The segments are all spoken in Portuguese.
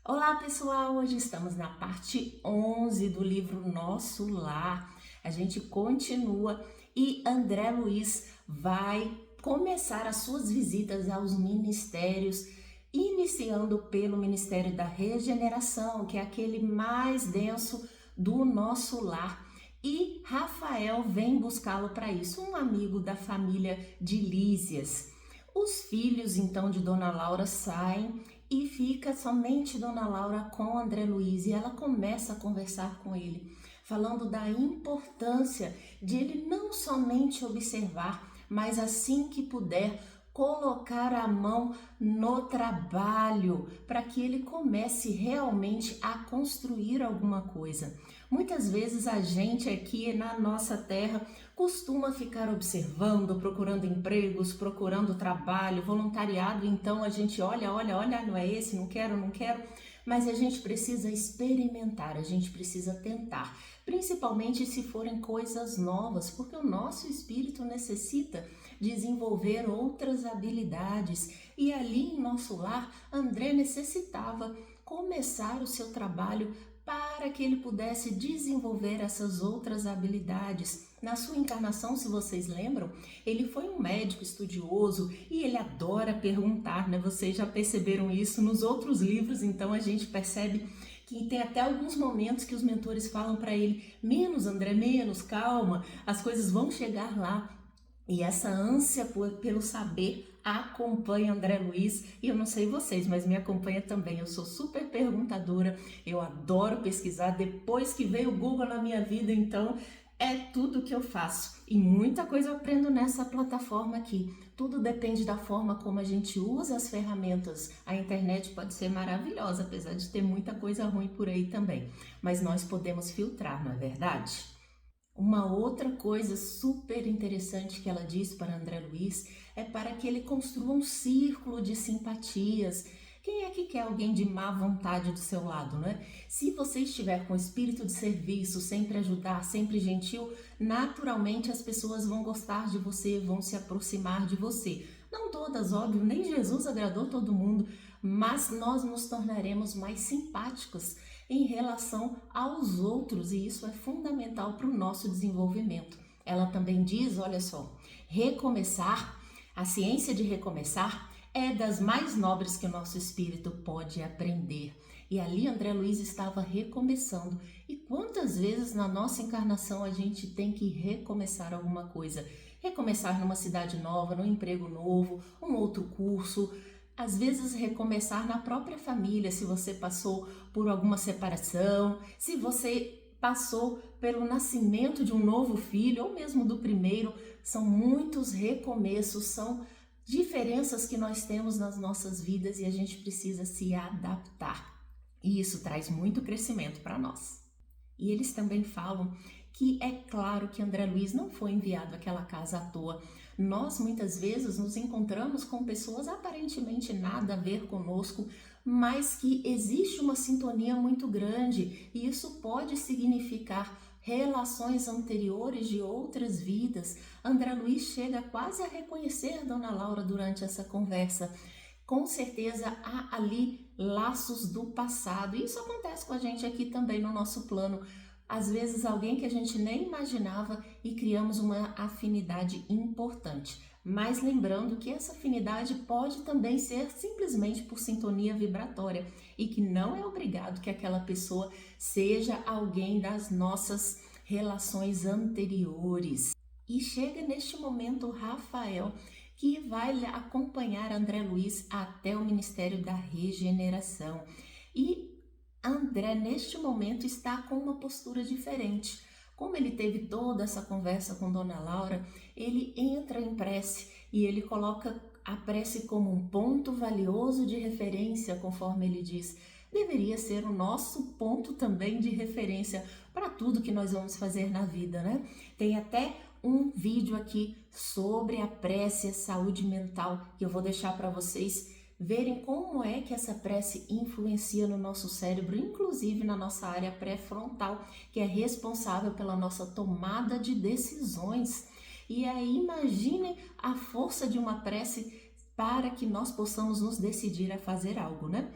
Olá pessoal, hoje estamos na parte 11 do livro Nosso Lar. A gente continua e André Luiz vai começar as suas visitas aos ministérios, iniciando pelo Ministério da Regeneração, que é aquele mais denso do Nosso Lar. E Rafael vem buscá-lo para isso, um amigo da família de Lísias. Os filhos então de Dona Laura saem e fica somente Dona Laura com André Luiz e ela começa a conversar com ele, falando da importância de ele não somente observar, mas assim que puder colocar a mão no trabalho para que ele comece realmente a construir alguma coisa. Muitas vezes a gente aqui na nossa terra costuma ficar observando, procurando empregos, procurando trabalho, voluntariado, então a gente olha, não é esse, não quero, mas a gente precisa experimentar, a gente precisa tentar, principalmente se forem coisas novas, porque o nosso espírito necessita desenvolver outras habilidades e ali em Nosso Lar, André necessitava começar o seu trabalho para que ele pudesse desenvolver essas outras habilidades. Na sua encarnação, se vocês lembram, ele foi um médico estudioso e ele adora perguntar, né? Vocês já perceberam isso nos outros livros, então a gente percebe que tem até alguns momentos que os mentores falam para ele: menos, André, menos, calma, as coisas vão chegar lá. E essa ânsia pelo saber acompanha André Luiz, e eu não sei vocês, mas me acompanha também. Eu sou super perguntadora, eu adoro pesquisar, depois que veio o Google na minha vida, então é tudo que eu faço. E muita coisa eu aprendo nessa plataforma aqui. Tudo depende da forma como a gente usa as ferramentas. A internet pode ser maravilhosa, apesar de ter muita coisa ruim por aí também. Mas nós podemos filtrar, não é verdade? Uma outra coisa super interessante que ela diz para André Luiz é para que ele construa um círculo de simpatias. Quem é que quer alguém de má vontade do seu lado, não é? Se você estiver com espírito de serviço, sempre ajudar, sempre gentil, naturalmente as pessoas vão gostar de você, vão se aproximar de você. Não todas, óbvio, nem Jesus agradou todo mundo, mas nós nos tornaremos mais simpáticos em relação aos outros e isso é fundamental para o nosso desenvolvimento. Ela também diz, olha só, recomeçar, a ciência de recomeçar é das mais nobres que o nosso espírito pode aprender. E ali André Luiz estava recomeçando. E quantas vezes na nossa encarnação a gente tem que recomeçar alguma coisa? Recomeçar numa cidade nova, num emprego novo, um outro curso. Às vezes recomeçar na própria família, se você passou por alguma separação, se você passou pelo nascimento de um novo filho ou mesmo do primeiro, são muitos recomeços, são diferenças que nós temos nas nossas vidas e a gente precisa se adaptar. E isso traz muito crescimento para nós. E eles também falam que é claro que André Luiz não foi enviado àquela casa à toa. Nós muitas vezes nos encontramos com pessoas aparentemente nada a ver conosco, mas que existe uma sintonia muito grande e isso pode significar relações anteriores de outras vidas. André Luiz chega quase a reconhecer Dona Laura durante essa conversa. Com certeza há ali laços do passado. E isso acontece com a gente aqui também no nosso plano. Às vezes alguém que a gente nem imaginava e criamos uma afinidade importante. Mas lembrando que essa afinidade pode também ser simplesmente por sintonia vibratória e que não é obrigado que aquela pessoa seja alguém das nossas relações anteriores. E chega neste momento o Rafael, que vai acompanhar André Luiz até o Ministério da Regeneração. E André, neste momento, está com uma postura diferente. Como ele teve toda essa conversa com Dona Laura, ele entra em prece e ele coloca a prece como um ponto valioso de referência, conforme ele diz. Deveria ser o nosso ponto também de referência para tudo que nós vamos fazer na vida, né? Tem até um vídeo aqui sobre a prece e a saúde mental que eu vou deixar para vocês verem como é que essa prece influencia no nosso cérebro, inclusive na nossa área pré-frontal, que é responsável pela nossa tomada de decisões. E aí imaginem a força de uma prece para que nós possamos nos decidir a fazer algo, né?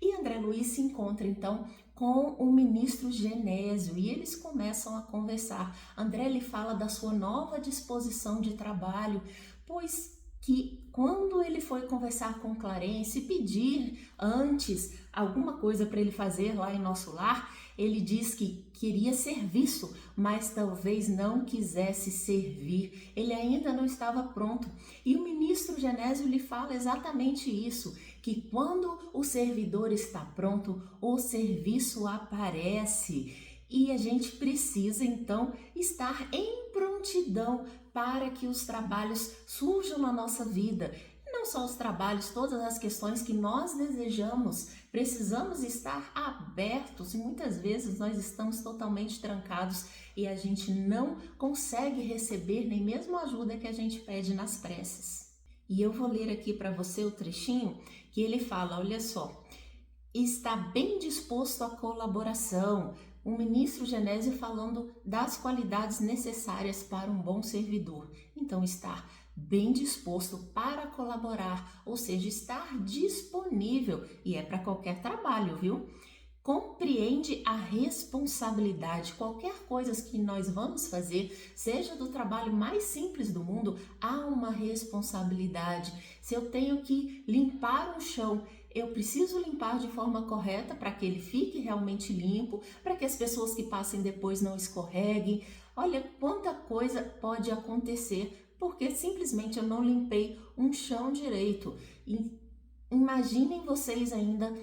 E André Luiz se encontra então com o ministro Genésio e eles começam a conversar. André lhe fala da sua nova disposição de trabalho, pois que quando ele foi conversar com Clarence e pedir antes alguma coisa para ele fazer lá em Nosso Lar, ele diz que queria serviço, mas talvez não quisesse servir. Ele ainda não estava pronto. E o ministro Genésio lhe fala exatamente isso, que quando o servidor está pronto, o serviço aparece. E a gente precisa então estar em prontidão para que os trabalhos surjam na nossa vida. E não só os trabalhos, todas as questões que nós desejamos, precisamos estar abertos e muitas vezes nós estamos totalmente trancados e a gente não consegue receber nem mesmo a ajuda que a gente pede nas preces. E eu vou ler aqui para você o trechinho que ele fala, olha só, está bem disposto à colaboração. O ministro Genésio falando das qualidades necessárias para um bom servidor. Então, estar bem disposto para colaborar, ou seja, estar disponível, e é para qualquer trabalho, viu? Compreende a responsabilidade. Qualquer coisa que nós vamos fazer, seja do trabalho mais simples do mundo, há uma responsabilidade. Se eu tenho que limpar um chão, eu preciso limpar de forma correta para que ele fique realmente limpo, para que as pessoas que passem depois não escorreguem. Olha quanta coisa pode acontecer porque simplesmente eu não limpei um chão direito. E imaginem vocês ainda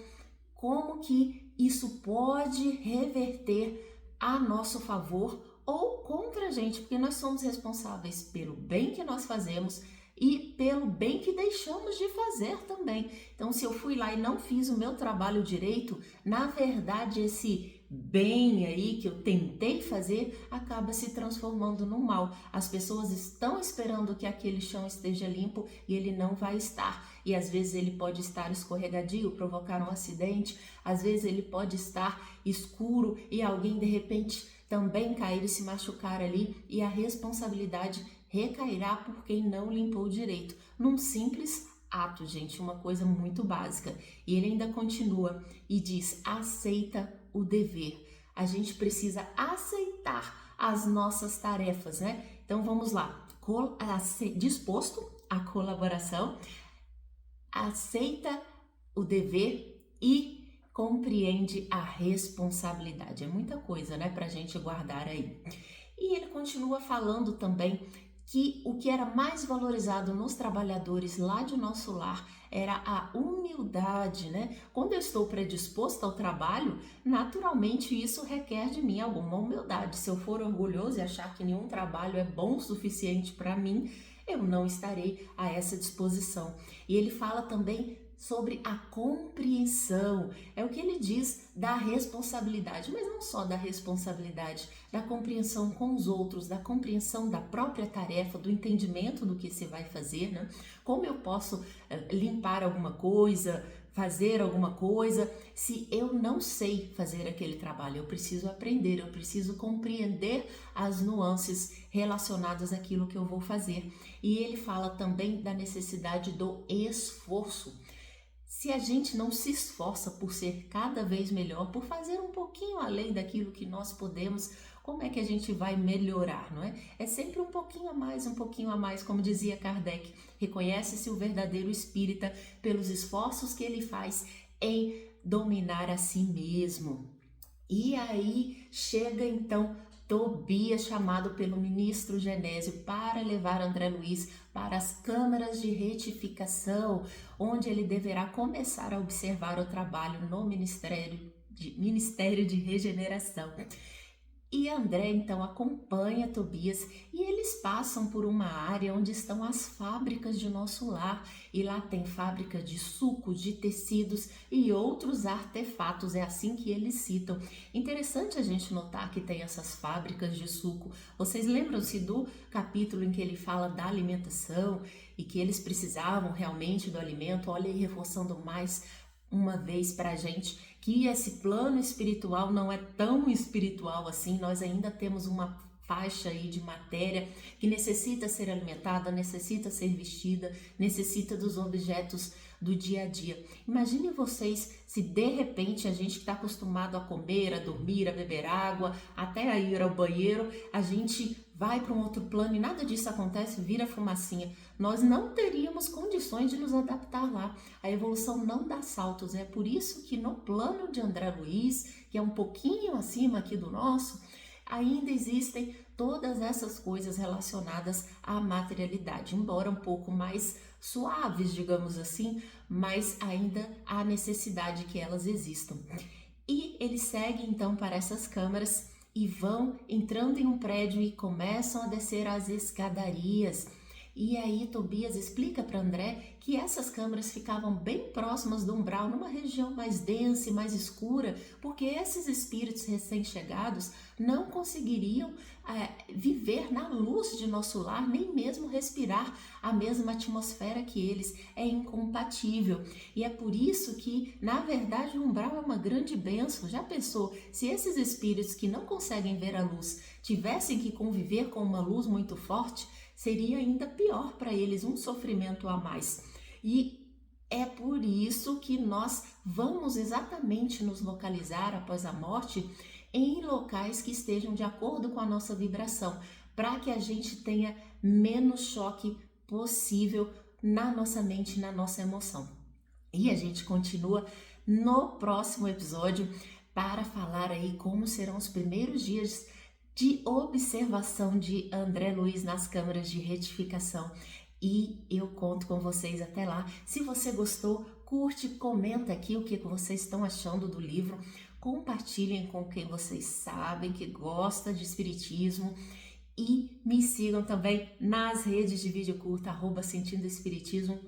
como que isso pode reverter a nosso favor ou contra a gente, porque nós somos responsáveis pelo bem que nós fazemos e pelo bem que deixamos de fazer também. Então, se eu fui lá e não fiz o meu trabalho direito, na verdade, esse bem aí que eu tentei fazer acaba se transformando no mal. As pessoas estão esperando que aquele chão esteja limpo e ele não vai estar. E às vezes ele pode estar escorregadio, provocar um acidente, às vezes ele pode estar escuro e alguém de repente também cair e se machucar ali, e a responsabilidade recairá por quem não limpou direito. Num simples ato, gente, uma coisa muito básica. E ele ainda continua e diz, aceita o dever. A gente precisa aceitar as nossas tarefas, né? Então vamos lá, disposto à colaboração, aceita o dever e compreende a responsabilidade. É muita coisa, né, pra gente guardar aí. E ele continua falando também que o que era mais valorizado nos trabalhadores lá de Nosso Lar era a humildade, né? Quando eu estou predisposto ao trabalho, naturalmente isso requer de mim alguma humildade. Se eu for orgulhoso e achar que nenhum trabalho é bom o suficiente para mim, eu não estarei a essa disposição. E ele fala também sobre a compreensão, é o que ele diz da responsabilidade, mas não só da responsabilidade, da compreensão com os outros, da compreensão da própria tarefa, do entendimento do que se vai fazer, né? Como eu posso limpar alguma coisa, fazer alguma coisa, se eu não sei fazer aquele trabalho? Eu preciso aprender, eu preciso compreender as nuances relacionadas àquilo que eu vou fazer. E ele fala também da necessidade do esforço. Se a gente não se esforça por ser cada vez melhor, por fazer um pouquinho além daquilo que nós podemos, como é que a gente vai melhorar, não é? É sempre um pouquinho a mais, como dizia Kardec. Reconhece-se o verdadeiro espírita pelos esforços que ele faz em dominar a si mesmo. E aí chega então Tobias, chamado pelo ministro Genésio para levar André Luiz para as câmaras de retificação, onde ele deverá começar a observar o trabalho no Ministério de Regeneração. E André então acompanha Tobias e eles passam por uma área onde estão as fábricas de Nosso Lar, e lá tem fábrica de sucos, de tecidos e outros artefatos, é assim que eles citam. Interessante a gente notar que tem essas fábricas de suco. Vocês lembram-se do capítulo em que ele fala da alimentação e que eles precisavam realmente do alimento? Olha aí, reforçando mais uma vez para a gente que esse plano espiritual não é tão espiritual assim, nós ainda temos uma faixa aí de matéria que necessita ser alimentada, necessita ser vestida, necessita dos objetos do dia a dia. Imagine vocês se de repente a gente que está acostumado a comer, a dormir, a beber água, até a ir ao banheiro, a gente vai para um outro plano e nada disso acontece, vira fumacinha. Nós não teríamos condições de nos adaptar lá. A evolução não dá saltos. É por isso que no plano de André Luiz, que é um pouquinho acima aqui do nosso, ainda existem todas essas coisas relacionadas à materialidade, embora um pouco mais suaves, digamos assim, mas ainda há necessidade que elas existam. E ele segue então para essas câmaras e vão entrando em um prédio e começam a descer as escadarias. E aí Tobias explica para André que essas câmaras ficavam bem próximas do umbral, numa região mais densa e mais escura, porque esses espíritos recém-chegados não conseguiriam viver na luz de nosso lar, nem mesmo respirar a mesma atmosfera que eles. É incompatível. E é por isso que, na verdade, o umbral é uma grande bênção. Já pensou, se esses espíritos que não conseguem ver a luz tivessem que conviver com uma luz muito forte, seria ainda pior para eles, um sofrimento a mais. E é por isso que nós vamos exatamente nos localizar após a morte em locais que estejam de acordo com a nossa vibração, para que a gente tenha menos choque possível na nossa mente, na nossa emoção. E a gente continua no próximo episódio para falar aí como serão os primeiros dias de observação de André Luiz nas câmaras de retificação. E eu conto com vocês até lá. Se você gostou, curte, comenta aqui o que vocês estão achando do livro. Compartilhem com quem vocês sabem que gosta de espiritismo. E me sigam também nas redes de vídeo curto, @sentindo espiritismo.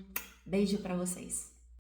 Beijo para vocês.